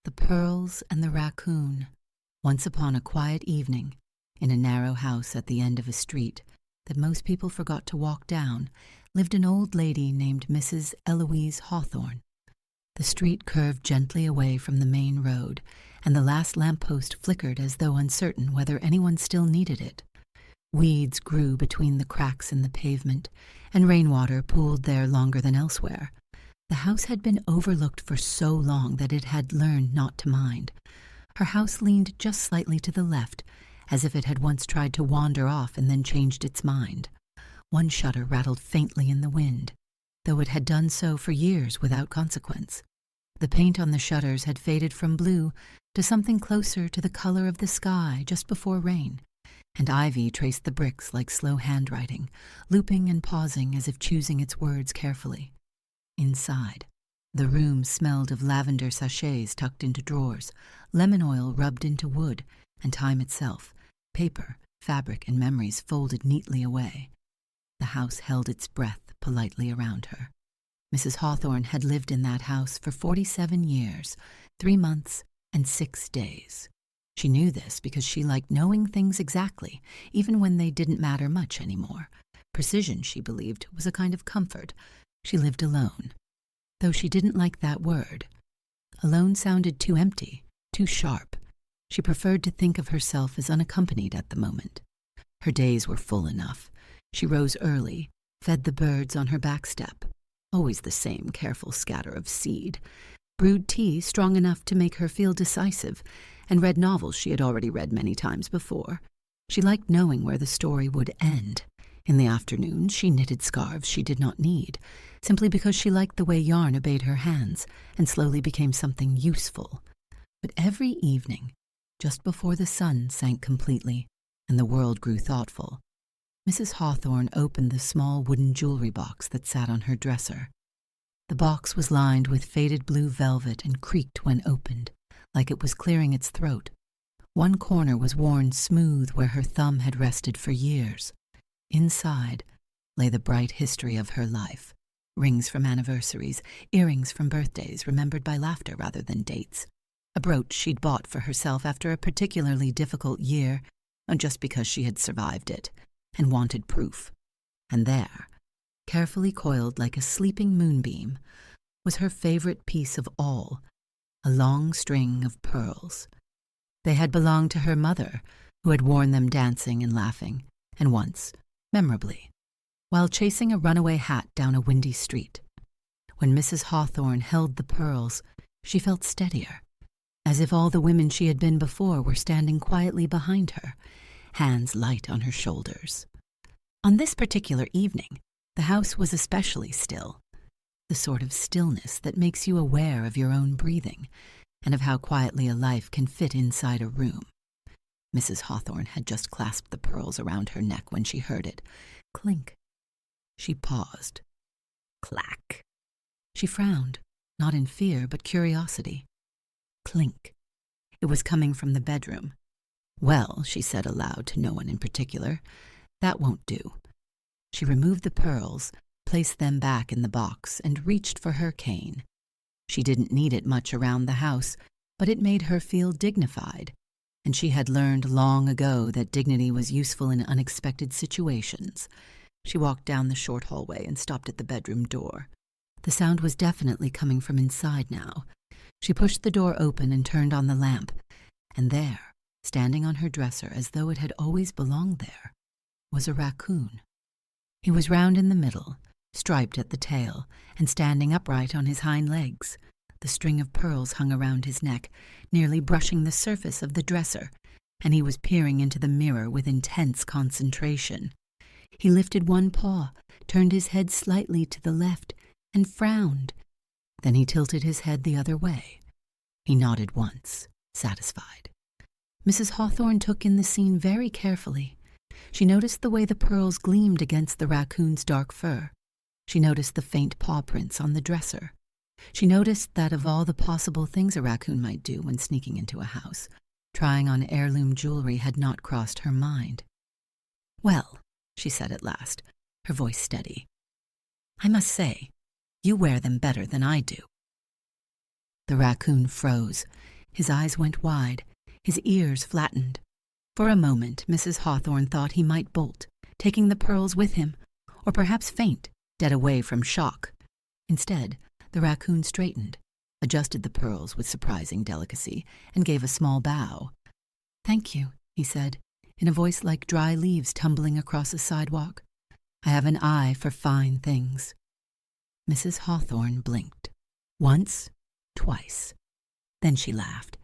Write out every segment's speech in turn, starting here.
The Pearls and the Raccoon. Once upon a quiet evening, in a narrow house at the end of a street that most people forgot to walk down, lived an old lady named Mrs. Eloise Hawthorne. The street curved gently away from the main road, and the last lamppost flickered as though uncertain whether anyone still needed it. Weeds grew between the cracks in the pavement, and rainwater pooled there longer than elsewhere. The house had been overlooked for so long that it had learned not to mind. Her house leaned just slightly to the left, as if it had once tried to wander off and then changed its mind. One shutter rattled faintly in the wind, though it had done so for years without consequence. The paint on the shutters had faded from blue to something closer to the color of the sky just before rain, and ivy traced the bricks like slow handwriting, looping and pausing as if choosing its words carefully. Inside, the room smelled of lavender sachets tucked into drawers, lemon oil rubbed into wood, and time itself, paper, fabric, and memories folded neatly away. The house held its breath politely around her. Mrs. Hawthorne had lived in that house for 47 years, 3 months, and 6 days. She knew this because she liked knowing things exactly, even when they didn't matter much anymore. Precision, she believed, was a kind of comfort. She lived alone, though she didn't like that word. Alone sounded too empty, too sharp. She preferred to think of herself as unaccompanied at the moment. Her days were full enough. She rose early, fed the birds on her back step, always the same careful scatter of seed, brewed tea strong enough to make her feel decisive, and read novels she had already read many times before. She liked knowing where the story would end. In the afternoon, she knitted scarves she did not need, simply because she liked the way yarn obeyed her hands and slowly became something useful. But every evening, just before the sun sank completely and the world grew thoughtful, Mrs. Hawthorne opened the small wooden jewelry box that sat on her dresser. The box was lined with faded blue velvet and creaked when opened, like it was clearing its throat. One corner was worn smooth where her thumb had rested for years. Inside lay the bright history of her life, rings from anniversaries, earrings from birthdays remembered by laughter rather than dates, a brooch she'd bought for herself after a particularly difficult year, just because she had survived it, and wanted proof. And there, carefully coiled like a sleeping moonbeam, was her favorite piece of all, a long string of pearls. They had belonged to her mother, who had worn them dancing and laughing, and once, memorably, while chasing a runaway hat down a windy street. When Mrs. Hawthorne held the pearls, she felt steadier, as if all the women she had been before were standing quietly behind her, hands light on her shoulders. On this particular evening, the house was especially still, the sort of stillness that makes you aware of your own breathing and of how quietly a life can fit inside a room. Mrs. Hawthorne had just clasped the pearls around her neck when she heard it. Clink. She paused. Clack. She frowned, not in fear but curiosity. Clink. It was coming from the bedroom. Well, she said aloud to no one in particular, that won't do. She removed the pearls, placed them back in the box, and reached for her cane. She didn't need it much around the house, but it made her feel dignified, and she had learned long ago that dignity was useful in unexpected situations. She walked down the short hallway and stopped at the bedroom door. The sound was definitely coming from inside now. She pushed the door open and turned on the lamp, and there, standing on her dresser as though it had always belonged there, was a raccoon. He was round in the middle, striped at the tail, and standing upright on his hind legs. The string of pearls hung around his neck, nearly brushing the surface of the dresser, and he was peering into the mirror with intense concentration. He lifted one paw, turned his head slightly to the left, and frowned. Then he tilted his head the other way. He nodded once, satisfied. Mrs. Hawthorne took in the scene very carefully. She noticed the way the pearls gleamed against the raccoon's dark fur. She noticed the faint paw prints on the dresser. She noticed that of all the possible things a raccoon might do when sneaking into a house, trying on heirloom jewelry had not crossed her mind. "Well," she said at last, her voice steady, "I must say, you wear them better than I do." The raccoon froze. His eyes went wide, his ears flattened. For a moment, Mrs. Hawthorne thought he might bolt, taking the pearls with him, or perhaps faint, dead away from shock. Instead, the raccoon straightened, adjusted the pearls with surprising delicacy, and gave a small bow. "Thank you," he said, in a voice like dry leaves tumbling across a sidewalk. "I have an eye for fine things." Mrs. Hawthorne blinked. Once, twice. Then she laughed.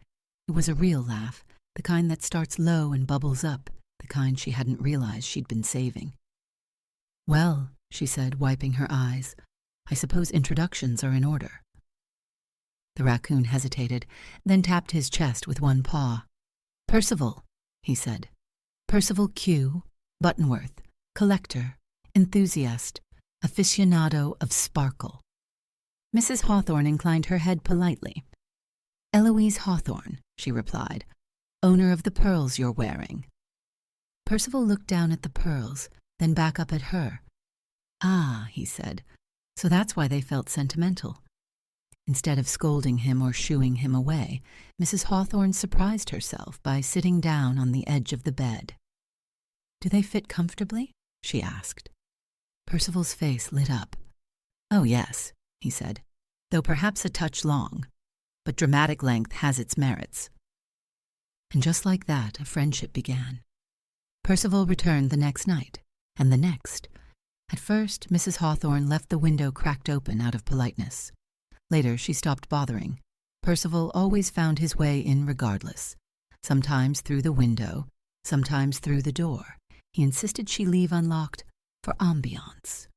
It was a real laugh, the kind that starts low and bubbles up, the kind she hadn't realized she'd been saving. "Well," she said, wiping her eyes, "I suppose introductions are in order." The raccoon hesitated, then tapped his chest with one paw. "Percival," he said. "Percival Q, Buttonworth, collector, enthusiast, aficionado of sparkle." Mrs. Hawthorne inclined her head politely. "Eloise Hawthorne," she replied, "owner of the pearls you're wearing." Percival looked down at the pearls, then back up at her. "Ah," he said, "so that's why they felt sentimental." Instead of scolding him or shooing him away, Mrs. Hawthorne surprised herself by sitting down on the edge of the bed. "Do they fit comfortably?" she asked. Percival's face lit up. "Oh, yes," he said, "though perhaps a touch long. But dramatic length has its merits." And just like that, a friendship began. Percival returned the next night, and the next. At first, Mrs. Hawthorne left the window cracked open out of politeness. Later, she stopped bothering. Percival always found his way in regardless, sometimes through the window, sometimes through the door. He insisted she leave unlocked for ambiance.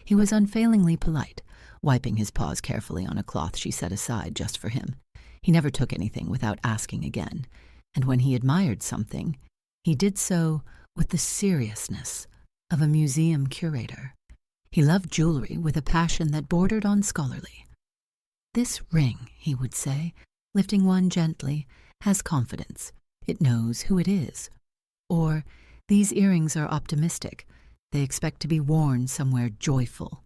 He was unfailingly polite, wiping his paws carefully on a cloth she set aside just for him. He never took anything without asking again, and when he admired something, he did so with the seriousness of a museum curator. He loved jewelry with a passion that bordered on scholarly. "This ring," he would say, lifting one gently, "has confidence. It knows who it is." Or, "These earrings are optimistic. They expect to be worn somewhere joyful."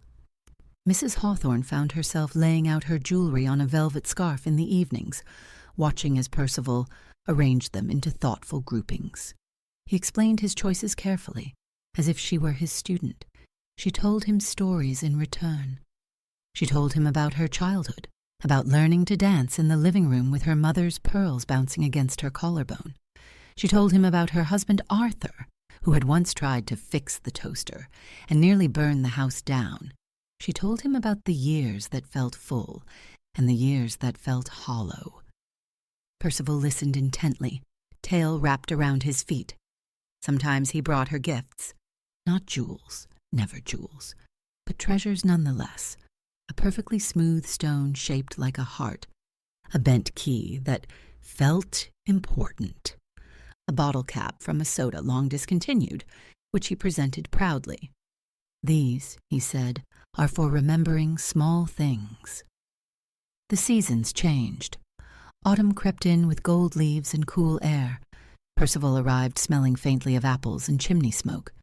Mrs. Hawthorne found herself laying out her jewelry on a velvet scarf in the evenings, watching as Percival arranged them into thoughtful groupings. He explained his choices carefully, as if she were his student. She told him stories in return. She told him about her childhood, about learning to dance in the living room with her mother's pearls bouncing against her collarbone. She told him about her husband Arthur, who had once tried to fix the toaster and nearly burned the house down. She told him about the years that felt full and the years that felt hollow. Percival listened intently, tail wrapped around his feet. Sometimes he brought her gifts, not jewels, never jewels, but treasures nonetheless. A perfectly smooth stone shaped like a heart, a bent key that felt important, a bottle cap from a soda long discontinued, which he presented proudly. "These," he said, "are for remembering small things." The seasons changed. Autumn crept in with gold leaves and cool air. Percival arrived smelling faintly of apples and chimney smoke.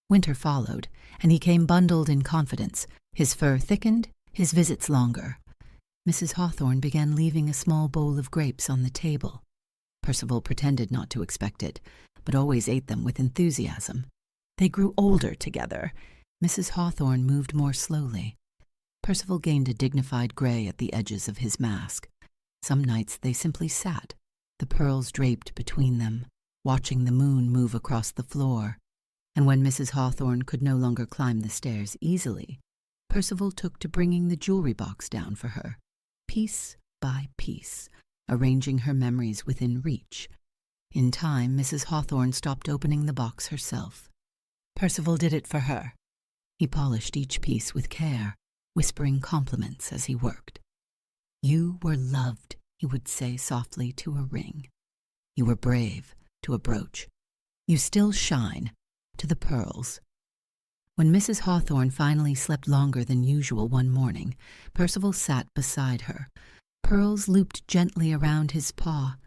Winter followed, and he came bundled in confidence. His fur thickened, his visits longer. Mrs. Hawthorne began leaving a small bowl of grapes on the table. Percival pretended not to expect it, but always ate them with enthusiasm. They grew older together. Mrs. Hawthorne moved more slowly. Percival gained a dignified gray at the edges of his mask. Some nights they simply sat, the pearls draped between them, watching the moon move across the floor. And when Mrs. Hawthorne could no longer climb the stairs easily, Percival took to bringing the jewelry box down for her, piece by piece, arranging her memories within reach. In time, Mrs. Hawthorne stopped opening the box herself. Percival did it for her. He polished each piece with care, whispering compliments as he worked. "You were loved," he would say softly to a ring. "You were brave," to a brooch. "You still shine," to the pearls. When Mrs. Hawthorne finally slept longer than usual one morning, Percival sat beside her. Pearls looped gently around his paw.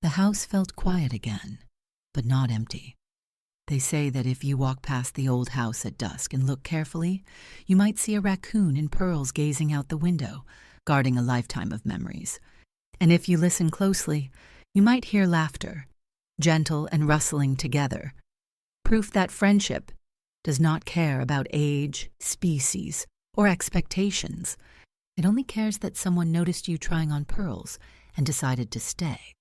The house felt quiet again, but not empty. They say that if you walk past the old house at dusk and look carefully, you might see a raccoon in pearls gazing out the window, guarding a lifetime of memories. And if you listen closely, you might hear laughter, gentle and rustling together, proof that friendship does not care about age, species, or expectations. It only cares that someone noticed you trying on pearls and decided to stay.